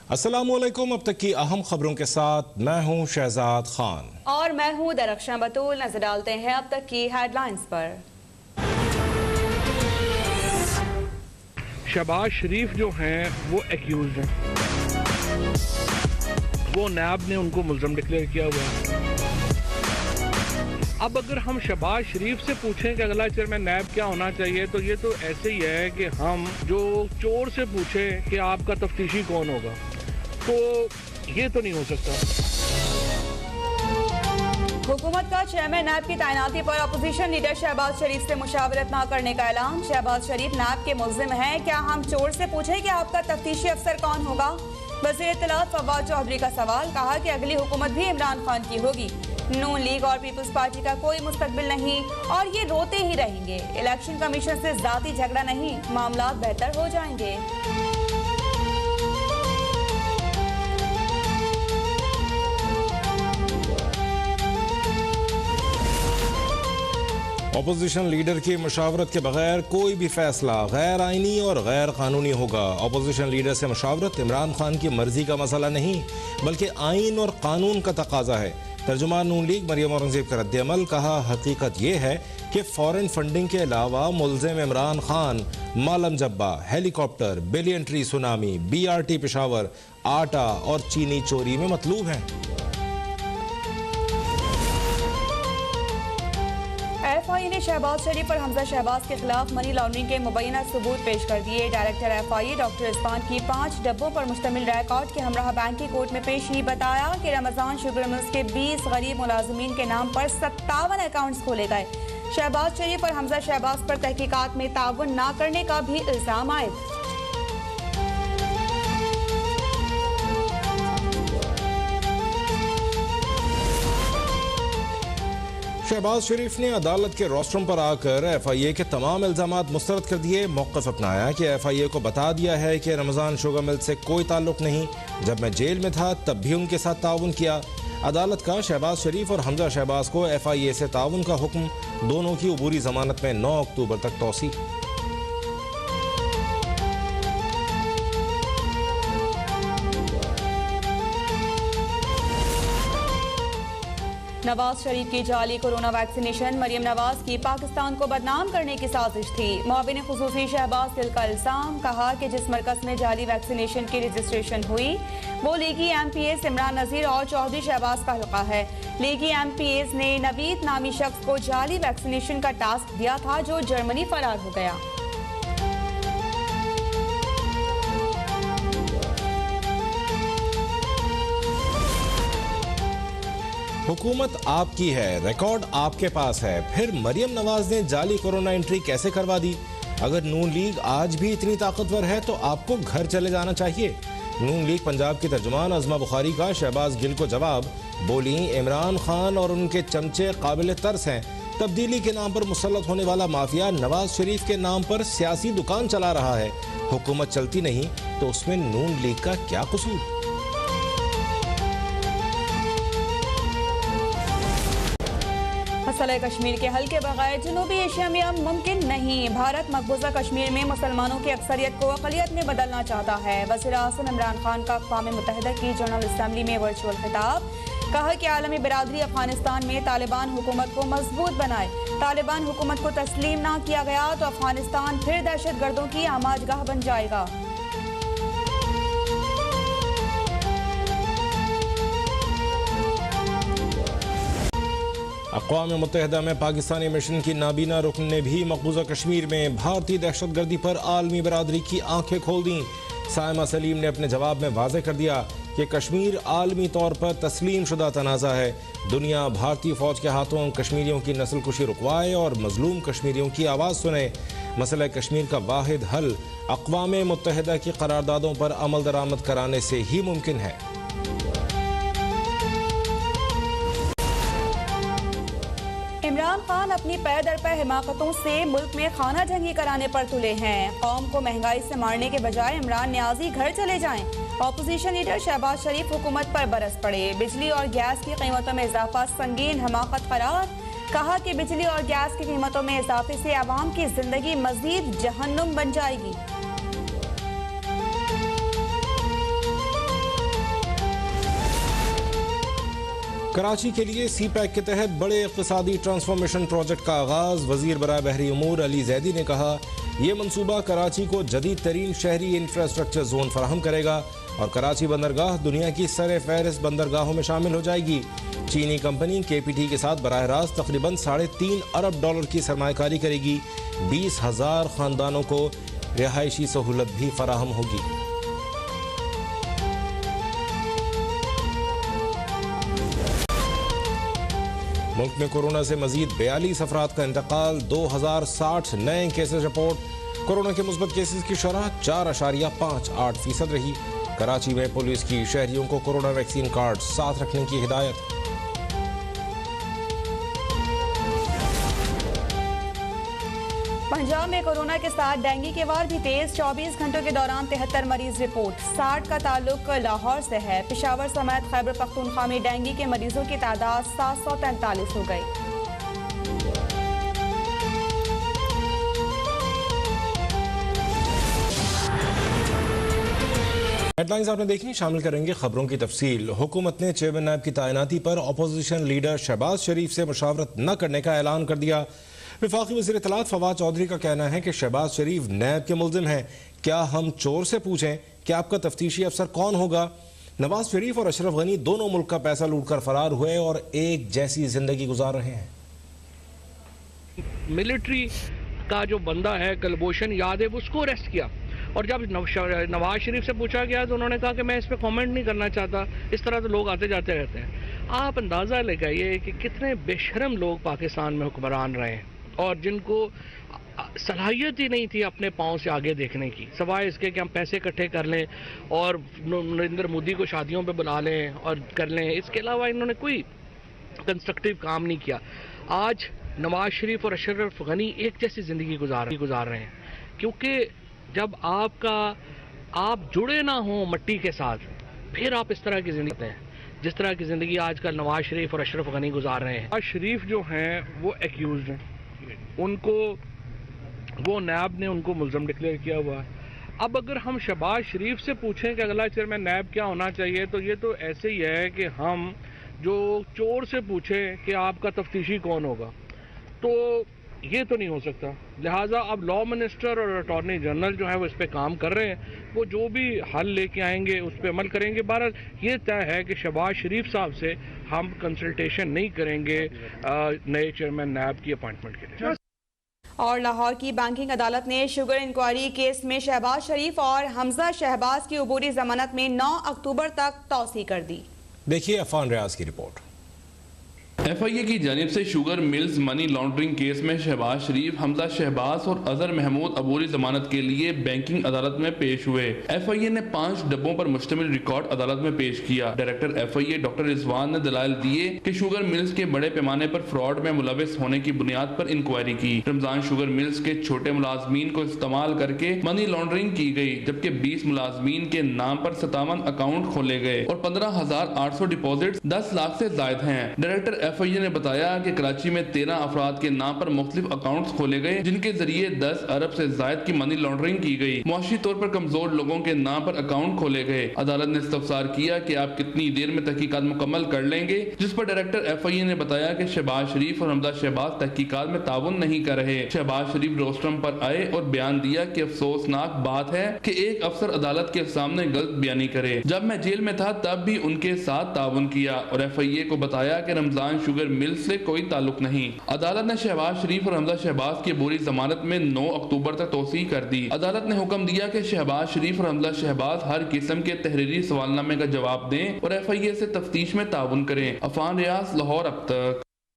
अस्सलामुअलैकुम। अब तक की अहम खबरों के साथ मैं हूं शहजाद खान और मैं हूं दरख्शां बतूल। नजर डालते हैं अब तक की हेडलाइंस पर। शहबाज शरीफ जो हैं वो एक्यूज हैं, वो नैब ने उनको मुल्ज़म डिक्लेयर किया हुआ है। अब अगर हम शहबाज शरीफ से पूछें कि अगला चेयरमैन नैब क्या होना चाहिए, तो ये तो ऐसे ही है कि हम जो चोर से पूछें कि आपका तफ्तीशी कौन होगा, तो ये तो नहीं हो सकता। हुकूमत का चेयरमैन नैब की तैनाती पर अपोजिशन लीडर शहबाज शरीफ से मुशावरत न करने का ऐलान। शहबाज शरीफ नैब के मुल्जिम हैं, क्या हम चोर से पूछें कि आपका तफ्तीशी अफसर कौन होगा? वज़ीर इत्तलात फवाद चौधरी का सवाल। कहा कि अगली हुकूमत भी इमरान खान की होगी, नून लीग और पीपल्स पार्टी का कोई मुस्तकबिल नहीं और ये रोते ही रहेंगे। इलेक्शन कमीशन से जाती झगड़ा नहीं, मामला बेहतर हो जाएंगे। अपोजिशन लीडर की मशावरत के बगैर कोई भी फैसला गैर आइनी और गैर कानूनी होगा। अपोजिशन लीडर से मशावरत इमरान खान की मर्जी का मसला नहीं, बल्कि आइन और कानून का तकाजा है। तर्जुमान नून लीग मरियम औरंगजेब का रद्द-ए-अमल। कहा, हकीकत यह है कि फॉरेन फंडिंग के अलावा मुल्ज़िम इमरान खान मालम जब्बा, helicopter, billion tree tsunami, BRT Peshawar, आटा और चीनी चोरी में मतलूब हैं। FI ने शहबाज शरीफ और हमजा शहबाज के खिलाफ मनी लॉन्ड्रिंग के मुबैना सबूत पेश कर दिए। डायरेक्टर FI डॉक्टर इस्पान की 5 डब्बों पर मुश्तमिल रिकॉर्ड के हमरा बैंक की कोर्ट में पेशी। बताया कि रमजान शुगर मिल्स के 20 गरीब मुलाजमीन के नाम पर 57 अकाउंट्स खोले गए। शहबाज शरीफ और हमजा शहबाज पर तहकीकात में ताउन न करने का भी इल्जाम आयद। शहबाज शरीफ ने अदालत के रोस्ट्रम पर आकर FIA के तमाम इल्जामात मुस्तरद कर दिए। मौक़िफ़ अपनाया कि FIA को बता दिया है कि रमज़ान शुगर मिल से कोई ताल्लुक नहीं, जब मैं जेल में था तब भी उनके साथ ताउन किया। अदालत का शहबाज शरीफ और हमजा शहबाज को FIA से ताउन का हुक्म, दोनों की अबूरी जमानत में 9 अक्टूबर तक तौसी। नवाज शरीफ की जाली कोरोना वैक्सीनेशन। मरियम नवाज की पाकिस्तान को बदनाम करने की साजिश थी, मुआविन खुसूसी शहबाज गिल का इल्जाम। कहा कि जिस मरकज में जाली वैक्सीनेशन की रजिस्ट्रेशन हुई वो लीगी MPs इमरान नज़ीर और चौधरी शहबाज का हल्का है। लीगी MPs ने नवीद नामी शख्स को जाली वैक्सीनेशन का टास्क दिया था, जो जर्मनी फरार हो गया। हुकूमत आपकी है, रिकॉर्ड आपके पास है, फिर मरियम नवाज ने जाली कोरोना एंट्री कैसे करवा दी? अगर नून लीग आज भी इतनी ताकतवर है तो आपको घर चले जाना चाहिए। नून लीग पंजाब की तर्जुमान अज़मा बुखारी का शहबाज गिल को जवाब। बोली, इमरान खान और उनके चमचे काबिल तरस हैं। तब्दीली के नाम पर मुसल्लत होने वाला माफिया नवाज शरीफ के नाम पर सियासी दुकान चला रहा है। हुकूमत चलती नहीं तो उसमें नून लीग का क्या कसूर? मसला कश्मीर के हल के बगैर जनूबी एशिया में अब मुमकिन नहीं। भारत मकबूजा कश्मीर में मुसलमानों की अक्सरियत को अक़लियत में बदलना चाहता है। वज़ीर आज़म इमरान खान का अक़वाम मुत्तहिदा की जनरल असम्बली में वर्चुअल खिताब। कहा कि आलमी बिरादरी अफगानिस्तान में तालिबान हुकूमत को मजबूत बनाए। तालिबान हुकूमत को तस्लीम न किया गया तो अफगानिस्तान फिर दहशत गर्दों की आमाजगाह बन जाएगा। अक़वाम मुत्तहिदा में पाकिस्तानी मिशन की नाबीना रुकन ने भी मकबूजा कश्मीर में भारतीय दहशत गर्दी पर आलमी बरादरी की आंखें खोल दी। साइमा सलीम ने अपने जवाब में वाज़ेह कर दिया कि कश्मीर आलमी तौर पर तस्लीम शुदा तनाज़ा है। दुनिया भारतीय फ़ौज के हाथों कश्मीरियों की नस्ल कुशी रुकवाए और मजलूम कश्मीरियों की आवाज़ सुने। मसला कश्मीर का वाहिद हल अक़वाम मुत्तहिदा की करारदादों पर अमल दरामद कराने से ही मुमकिन है। इमरान खान अपनी पै दर पै हिमाकतों से मुल्क में खाना जंगी कराने पर तुले हैं। कौम को महंगाई से मारने के बजाय इमरान न्याजी घर चले जाएं। अपोजिशन लीडर शहबाज शरीफ हुकूमत पर बरस पड़े। बिजली और गैस की कीमतों में इजाफा संगीन हमाकत करार। कहा कि बिजली और गैस की कीमतों में इजाफे से आवाम की जिंदगी मजीद जहन्नुम बन जाएगी। कराची के लिए सी पैक के तहत बड़े इक़्तिसादी ट्रांसफॉर्मेशन प्रोजेक्ट का आगाज़। वज़ीर बराए बहरी उमूर अली जैदी ने कहा, यह मनसूबा कराची को जदीद तरीन शहरी इंफ्रास्ट्रक्चर जोन फराहम करेगा और कराची बंदरगाह दुनिया की सर फहरिस्त बंदरगाहों में शामिल हो जाएगी। चीनी कंपनी KPT के साथ बराह रास्त तकरीबन $3.5 अरब की सरमायाकारी करेगी। 20,000 ख़ानदानों को रिहायशी सहूलत भी फराहम होगी। मुल्क में कोरोना से मजीद 42 अफराद का इंतकाल। 2060 नए केसेस रिपोर्ट। कोरोना के मुस्बत केसेस की शरह 4.58% रही। कराची में पुलिस की शहरियों को कोरोना वैक्सीन कार्ड साथ रखने की हिदायत। पंजाब में कोरोना के साथ डेंगू के वार भी तेज। 24 घंटों के दौरान 73 मरीज रिपोर्ट। 60 का ताल्लुक लाहौर से है। पेशावर समेत खैबर पख्तूनख्वा में डेंगू के मरीजों की तादाद 743 हो गई। हेडलाइंस आपने देखी, शामिल करेंगे खबरों की तफसील। हुकूमत ने चेयरमैन नायब की तैनाती पर अपोजिशन लीडर शहबाज शरीफ से मुशावरत न करने का ऐलान कर दिया। वफाकी वज़ीर इत्तलात फवाद चौधरी का कहना है कि शहबाज शरीफ नैब के मुल्जिम हैं। क्या हम चोर से पूछें कि आपका तफ्तीशी अफसर कौन होगा? नवाज शरीफ और अशरफ गनी दोनों मुल्क का पैसा लूट कर फरार हुए और एक जैसी जिंदगी गुजार रहे हैं। मिलिट्री का जो बंदा है कलभूषण यादव, उसको अरेस्ट किया और जब नवाज शरीफ से पूछा गया तो उन्होंने कहा कि मैं इस पर कमेंट नहीं करना चाहता। इस तरह तो लोग आते जाते रहते हैं। आप अंदाज़ा लगाइए कि कितने बेशरम लोग पाकिस्तान में हुक्मरान रहे हैं और जिनको सलाहियत ही नहीं थी अपने पाँव से आगे देखने की, सवाए इसके कि हम पैसे इकट्ठे कर लें और नरेंद्र मोदी को शादियों पे बुला लें और कर लें। इसके अलावा इन्होंने कोई कंस्ट्रक्टिव काम नहीं किया। आज नवाज शरीफ और अशरफ गनी एक जैसी ज़िंदगी गुजार रहे हैं, क्योंकि जब आप जुड़े ना हो मट्टी के साथ, फिर आप इस तरह की ज़िंदगी हैं जिस तरह की ज़िंदगी आजकल नवाज शरीफ और अशरफ गनी गुजार रहे हैं। नवाज शरीफ जो हैं वो एक्यूज्ड हैं, उनको वो नैब ने उनको मुल्ज़म डिक्लेयर किया हुआ है। अब अगर हम शहबाज शरीफ से पूछें कि अगला चेयरमैन नैब क्या होना चाहिए, तो ये तो ऐसे ही है कि हम जो चोर से पूछें कि आपका तफ्तीशी कौन होगा, तो ये तो नहीं हो सकता। लिहाजा अब लॉ मिनिस्टर और अटॉर्नी जनरल जो है वो इस पे काम कर रहे हैं। वो जो भी हल लेके आएंगे उस पे अमल करेंगे। बहरहाल ये तय है कि शहबाज शरीफ साहब से हम कंसल्टेशन नहीं करेंगे नए चेयरमैन नैब की अपॉइंटमेंट के लिए। और लाहौर की बैंकिंग अदालत ने शुगर इंक्वायरी केस में शहबाज शरीफ और हमजा शहबाज की अबूरी जमानत में 9 अक्टूबर तक तौसी कर दी। देखिए अफान रियाज की रिपोर्ट। FIA की जानिब से sugar mills money laundering case में शहबाज शरीफ, हमजा शहबाज और अजहर महमूद अबूरी जमानत के लिए बैंकिंग अदालत में पेश हुए। FIA ने 5 डब्बों पर मुश्तमिल रिकॉर्ड अदालत में पेश किया। डायरेक्टर FIA डॉक्टर रिजवान ने दलाइल दिए कि शुगर मिल्स के बड़े पैमाने पर फ्रॉड में मुलविस होने की बुनियाद पर इंक्वायरी की। रमजान शुगर मिल्स के छोटे मुलाजमीन को इस्तेमाल करके मनी लॉन्ड्रिंग की गई, जबकि 20 मुलाजमीन के नाम पर 57 अकाउंट खोले गए और 15,800 डिपॉजिट 10 लाख से जायद हैं। डायरेक्टर FIA ने बताया कि कराची में 13 अफराद के नाम पर मुख्तलिफ अकाउंट्स खोले गए, जिनके जरिए 10 अरब से जायद की मनी लॉन्ड्रिंग की गई। मुआशी तौर पर कमजोर लोगों के नाम पर अकाउंट खोले गए। अदालत ने इस्तफसार किया कि आप कितनी देर में तहकीकात मुकम्मल कर लेंगे, जिस पर डायरेक्टर FIA ने बताया कि शहबाज शरीफ और हमजा शहबाज तहकीकात में ताउन नहीं कर रहे। शहबाज शरीफ रोस्ट्रम पर आए और बयान दिया कि अफसोसनाक बात है कि एक अफसर अदालत के सामने गलत बयानी करे। जब मैं जेल में था तब भी उनके साथ ताउन किया और FIA को बताया कि रमजान शुगर मिल से कोई ताल्लुक नहीं। अदालत ने शहबाज शरीफ और हमजा शहबाज की बुरी जमानत में 9 अक्टूबर तक तौसीह कर दी। अदालत ने हुक्म दिया कि शहबाज शरीफ और हमजा शहबाज हर किस्म के तहरीरी सवालनामे का जवाब दें और FIA से तफ्तीश में ताउन करें। अफान रियाज, लाहौर अब तक।